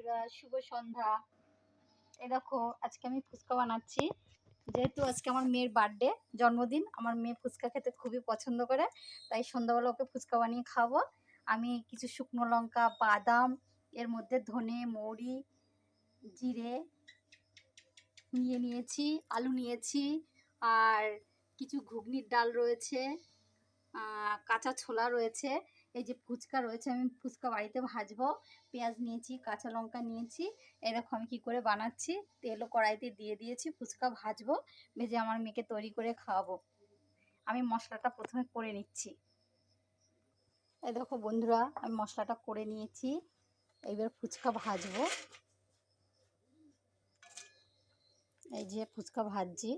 বন্ধুরা, শুভ সন্ধ্যা। এই দেখো, আজকে আমি ফুচকা বানাচ্ছি। যেহেতু আজকে আমার মেয়ের বার্থডে, জন্মদিন। আমার মেয়ে ফুচকা খেতে খুবই পছন্দ করে, তাই সন্ধ্যাবেলা ওকে ফুচকা বানিয়ে খাবো। আমি কিছু শুকনো লঙ্কা, বাদাম, এর মধ্যে ধনে, মৌরি, জিরে নিয়ে নিয়েছি, আলু নিয়েছি, আর কিছু ঘুগনির ডাল রয়েছে, কাঁচা ছোলা রয়েছে, এই যে ফুচকা রয়েছে। আমি ফুচকা বাড়িতে ভাজবো। পেঁয়াজ নিয়েছি, কাঁচা লঙ্কা নিয়েছি। এরকম আমি কী করে বানাচ্ছি, তেলও কড়াইতে দিয়ে দিয়েছি। ফুচকা ভাজবো, ভেজে আমার মেয়েকে তৈরি করে খাওয়াবো। আমি মশলাটা প্রথমে করে নিচ্ছি। এই দেখো বন্ধুরা, আমি মশলাটা করে নিয়েছি। এইবার ফুচকা ভাজবো। এই যে ফুচকা ভাজছি।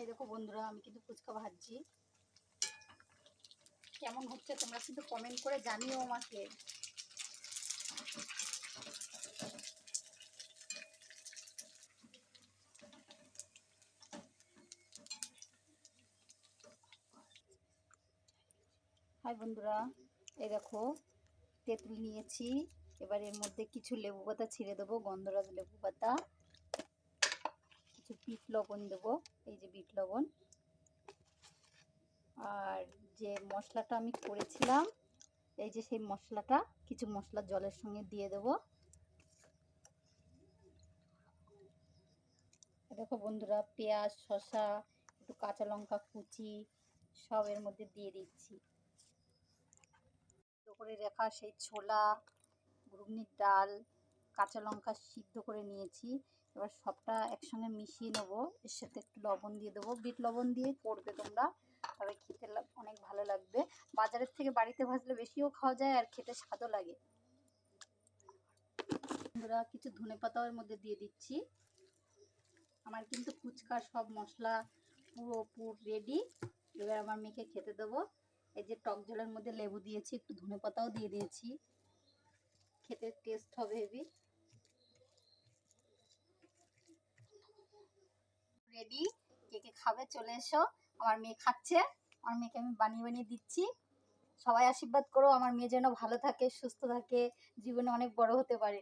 এই দেখো বন্ধুরা, আমি কিন্তু ফুচকা ভাজছি। কেমন হচ্ছে তোমরা কিন্তু কমেন্ট করে জানিও আমাকে। হাই বন্ধুরা, এই দেখো তেঁতুল নিয়েছি। এবার এর মধ্যে কিছু লেবু পাতা ছিঁড়ে দেবো, গন্ধরাজ লেবু পাতা। কিছু বিট লবণ দেবো, এই যে বিট লবণ। আর যে মশলাটা আমি করেছিলাম, এই যে সেই মশলাটা কিছু মশলা জলের সঙ্গে দিয়ে দেবো। দেখো বন্ধুরা, পেঁয়াজ, শসা, একটু কাঁচা লঙ্কা কুচি সব এর মধ্যে দিয়ে দিচ্ছি। করে রাখা সেই ছোলা, ঘুগনির ডাল, কাঁচা লঙ্কা সিদ্ধ করে নিয়েছি। এবার সবটা একসঙ্গে মিশিয়ে নেবো। এর সাথে একটু লবণ দিয়ে দেবো। বিট লবণ দিয়ে করবে তোমরা, তবে খেতে অনেক ভালো লাগবে। বাজারের থেকে বাড়িতে ভাজলে বেশিও খাওয়া যায় আর খেতে স্বাদও লাগে। বন্ধুরা, কিছু ধনেপাতাও এর মধ্যে দিয়ে দিচ্ছি। আমার কিন্তু ফুচকার সব মশলা পুরো রেডি। এবার আমার মেয়েকে খেতে দেবো। এই যে টক জলের মধ্যে লেবু দিয়েছি, একটু ধনেপাতাও দিয়ে দিয়েছি। খেতে টেস্ট হবে হেভি। রেডি, কে কে খাবে চলে এসো। আমার মেয়ে খাচ্ছে, আমার মেয়েকে আমি বানিয়ে বানিয়ে দিচ্ছি। সবাই আশীর্বাদ করো আমার মেয়ে যেন ভালো থাকে, সুস্থ থাকে, জীবনে অনেক বড় হতে পারে।